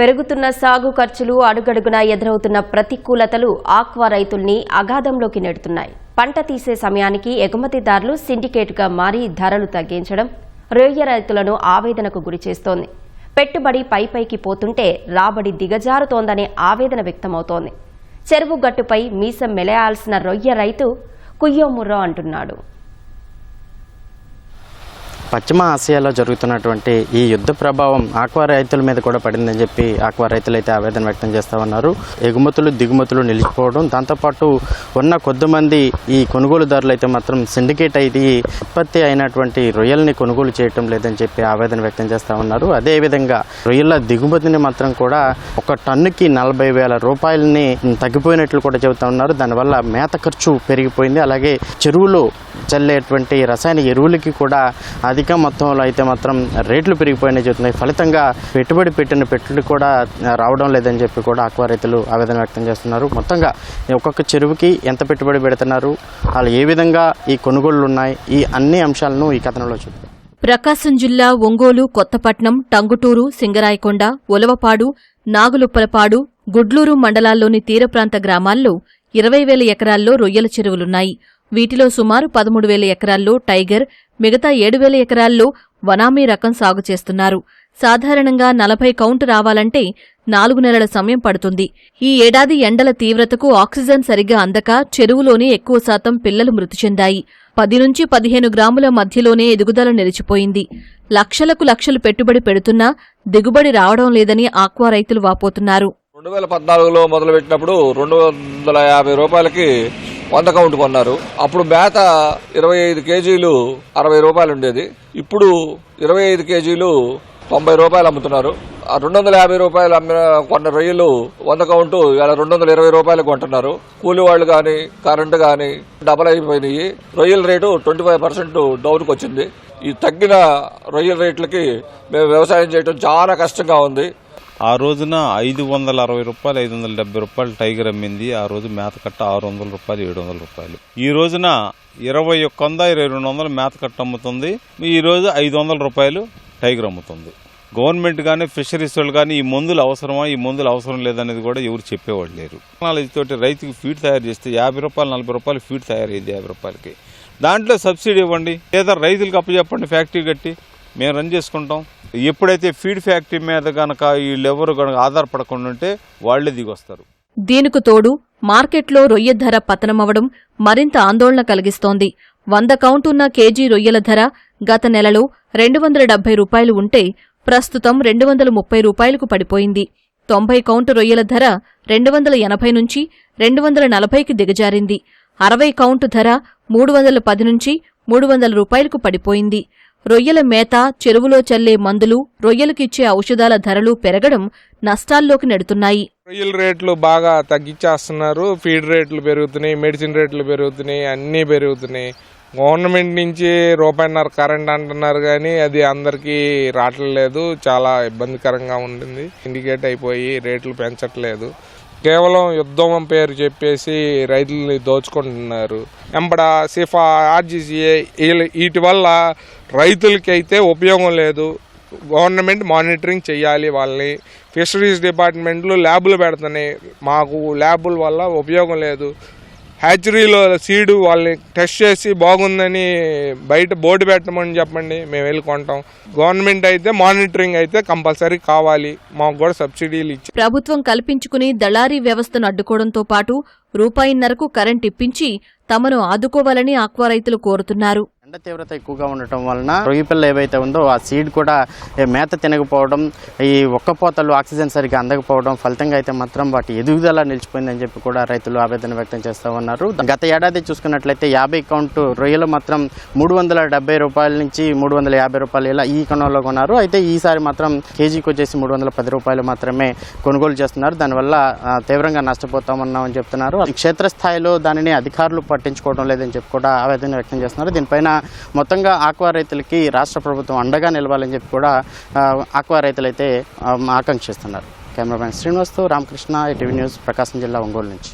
పెరుగుతున్న సాగు ఖర్చులు, అడుగడుగునా ఎదురవుతున్న ప్రతికూలతలు ఆక్వా రైతుల్ని అగాధంలోకి నెడుతున్నాయి. పంట తీసే సమయానికి ఎగుమతిదారులు సిండికేట్గా మారి ధరలు తగ్గించడం రొయ్య రైతులను ఆవేదనకు గురిచేస్తోంది. పెట్టుబడి పైపైకి పోతుంటే రాబడి దిగజారుతోందనే ఆవేదన వ్యక్తమవుతోంది. చెరువు గట్టుపై మీసం మెలేయాల్సిన రొయ్య రైతు కుయ్యోముర్రో అంటున్నాడు. పశ్చిమ ఆసియాలో జరుగుతున్నటువంటి ఈ యుద్ధ ప్రభావం ఆక్వా రైతుల మీద కూడా పడిందని చెప్పి ఆక్వా రైతులు అయితే ఆవేదన వ్యక్తం చేస్తూ ఉన్నారు. ఎగుమతులు దిగుమతులు నిలిచిపోవడం, దాంతోపాటు ఉన్న కొద్దిమంది ఈ కొనుగోలుదారులు అయితే మాత్రం సిండికేట్ అయితే ఉత్పత్తి అయినటువంటి రొయ్యల్ని కొనుగోలు చేయటం లేదని చెప్పి ఆవేదన వ్యక్తం చేస్తూ ఉన్నారు. అదేవిధంగా రొయ్యల దిగుమతిని మాత్రం కూడా ఒక టన్నుకి 40,000 రూపాయలని తగ్గిపోయినట్లు కూడా చెబుతూ ఉన్నారు. దానివల్ల మేత ఖర్చు పెరిగిపోయింది. అలాగే చెరువులో చల్లేటువంటి రసాయన ఎరువులకి కూడా అధిక మొత్తంలో అయితే మాత్రం రేట్లు పెరిగిపోయినాయి చెబుతున్నాయి. ఫలితంగా పెట్టుబడి పెట్టిన పెట్టుబడి కూడా రావడం లేదని చెప్పి కూడా ఆక్వా రైతులు ఆవేదన వ్యక్తం చేస్తున్నారు. మొత్తంగా ఒక్కొక్క చెరువుకి ఎంత పెట్టుబడి పెడుతున్నారు, వాళ్ళు ఏ విధంగా ఈ కొనుగోళ్లు ఉన్నాయి, ఈ అన్ని అంశాలను ఈ కథనంలో చూద్దాం. ప్రకాశం జిల్లా ఒంగోలు, కొత్తపట్నం, టంగుటూరు, సింగరాయకొండ, ఒలవపాడు, నాగులుప్పలపాడు, గుడ్లూరు మండలాల్లోని తీర ప్రాంత గ్రామాల్లో 20,000 ఎకరాల్లో రొయ్యల చెరువులున్నాయి. వీటిలో సుమారు 13,000 ఎకరాల్లో టైగర్, మిగతా 7,000 ఎకరాల్లో వనామీ రకం సాగు చేస్తున్నారు. సాధారణంగా 40 కౌంటు రావాలంటే 4 నెలల సమయం పడుతుంది. ఈ ఏడాది ఎండల తీవ్రతకు ఆక్సిజన్ సరిగ్గా అందక చెరువులోనే ఎక్కువ శాతం పిల్లలు మృతి చెందాయి. 10 నుంచి 15 గ్రాముల మధ్యలోనే ఎదుగుదల నిలిచిపోయింది. లక్షలకు లక్షలు పెట్టుబడి పెడుతున్నా దిగుబడి రావడం లేదని ఆక్వా రైతులు వాపోతున్నారు. 2014లో మొదలుపెట్టినప్పుడు 250 రూపాయలకి 100 కౌంట్ కొన్నారు. అప్పుడు మేత 25 కేజీలు 60 రూపాయలు ఉండేది. ఇప్పుడు 25 కేజీలు 90 రూపాయలు అమ్ముతున్నారు. 250 రూపాయలు కొన్న రొయ్యలు 100 కౌంటు ఇలా 220 రూపాయలు కొంటున్నారు. కూలి వాళ్ళు గాని కరెంటు గాని డబల్ అయిపోయినాయి. రొయ్యల రేటు 25% డౌన్కి వచ్చింది. ఈ తగ్గిన రొయ్యల రేట్లకి మేము వ్యవసాయం చేయడం చాలా కష్టంగా ఉంది. ఆ రోజున 560 రూపాయలు 570 రూపాయలు టైగర్ అమ్మింది. ఆ రోజు మేత కట్ట 600 రూపాయలు 700 రూపాయలు. ఈ రోజున 2100 2200 మేత కట్ట అమ్ముతుంది. ఈ రోజు 500 రూపాయలు టైగర్ అమ్ముతుంది. గవర్నమెంట్ కానీ ఫిషరీస్ వాళ్ళు కానీ ఈ మందులు అవసరమా, ఈ మందులు అవసరం లేదనేది కూడా ఎవరు చెప్పేవాళ్ళు లేరు. టెక్నాలజీతోటి రైతుకి ఫీడ్ తయారు చేస్తే 50 రూపాయలు 40 రూపాయలు ఫీడ్ తయారైంది. 50 రూపాయలకి దాంట్లో సబ్సిడీ ఇవ్వండి, లేదా రైతులకు అప్పచెప్పండి, ఫ్యాక్టరీ కట్టి మేము రన్ చేసుకుంటాం. ఎప్పుడైతే ఫీడ్ ఫ్యాక్టరీ మీద గనక వీళ్ళెవరు గనక ఆధారపడకుండా ఉంటే వాళ్లే దిగొస్తారు. దీనికి తోడు మార్కెట్లో రొయ్య ధర పతనమవడం మరింత ఆందోళన కలిగిస్తోంది. 100 కౌంటున్న కేజీ రొయ్యల ధర గత నెలలో 270 రూపాయలు ఉంటే ప్రస్తుతం 230 రూపాయలకు పడిపోయింది. 90 కౌంటు రొయ్యల ధర 280 నుంచి 240కి దిగజారింది. 60 కౌంటు ధర 310 నుంచి 300 రూపాయలకు పడిపోయింది. రొయ్యల మేత, చెరువులో చల్లే మందులు, రొయ్యలకిచ్చే ఔషధాల ధరలు పెరగడం నష్టాల్లోకి నెడుతున్నాయి. రొయ్యల రేట్లు బాగా తగ్గించేస్తున్నారు. ఫీడ్ రేట్లు పెరుగుతున్నాయి, మెడిసిన్ రేట్లు పెరుగుతున్నాయి, అన్నీ పెరుగుతున్నాయి. గవర్నమెంట్ నుంచి ₹1.5 కరెంట్ అంటున్నారు కానీ అది అందరికీ రావట్లేదు. చాలా ఇబ్బందికరంగా ఉంటుంది. ఇండికేట్ అయిపోయి రేట్లు పెంచట్లేదు. కేవలం యుద్ధం పేరు చెప్పేసి రైతుల్ని దోచుకుంటున్నారు. ఎంబడ సిఫా, ఆర్జీసీఏ వీటి వల్ల రైతులకైతే ఉపయోగం లేదు. గవర్నమెంట్ మానిటరింగ్ చేయాలి వాళ్ళని. ఫిషరీస్ డిపార్ట్మెంట్లు ల్యాబులు పెడుతున్నాయి. మాకు ల్యాబుల వల్ల ఉపయోగం లేదు. హ్యాచరీలో సీడు వాళ్ళని టెస్ట్ చేసి బాగుందని బయట బోర్డు పెట్టమని చెప్పండి, మేము వెళ్ళి కొంటాం. గవర్నమెంట్ అయితే మానిటరింగ్ అయితే కంపల్సరీ కావాలి. మాకు కూడా సబ్సిడీలు ఇచ్చి ప్రభుత్వం కల్పించుకుని దళారీ వ్యవస్థను అడ్డుకోవడంతో పాటు ₹1.5కు కరెంట్ ఇప్పించి తమను ఆదుకోవాలని ఆక్వా రైతులు కోరుతున్నారు. ఎండ తీవ్రత ఎక్కువగా ఉండటం వలన రొయ్య పిల్ల ఏవైతే ఉందో ఆ సీడ్ కూడా మేత తినకపోవడం, ఈ ఒక్కపోతలు ఆక్సిజన్ సరిగ్గా అందకపోవడం ఫలితంగా అయితే మాత్రం వాటి ఎదుగుదల నిలిచిపోయిందని చెప్పి కూడా రైతులు ఆవేదన వ్యక్తం చేస్తూ ఉన్నారు. గత ఏడాది చూసుకున్నట్లయితే 50 కౌంటు రొయ్యలు మాత్రం 370 రూపాయల నుంచి 350 రూపాయలు ఇలా ఈ కొనంలో కొన్నారు. అయితే ఈసారి మాత్రం కేజీకి వచ్చేసి 310 రూపాయలు మాత్రమే కొనుగోలు చేస్తున్నారు. దానివల్ల తీవ్రంగా నష్టపోతామన్నామని చెప్తున్నారు. క్షేత్రస్థాయిలో దానిని అధికారులు పట్టించుకోవడం లేదని చెప్పి కూడా ఆవేదన వ్యక్తం చేస్తున్నారు. దీనిపైన మొత్తంగా ఆక్వా రైతులకి రాష్ట్ర ప్రభుత్వం అండగా నిలవాలని చెప్పి కూడా ఆక్వా రైతులైతే ఆకాంక్షిస్తున్నారు. కెమెరామెన్ శ్రీనివాస్తో రామకృష్ణ, ఈటీవీ న్యూస్, ప్రకాశం జిల్లా ఒంగోలు నుంచి.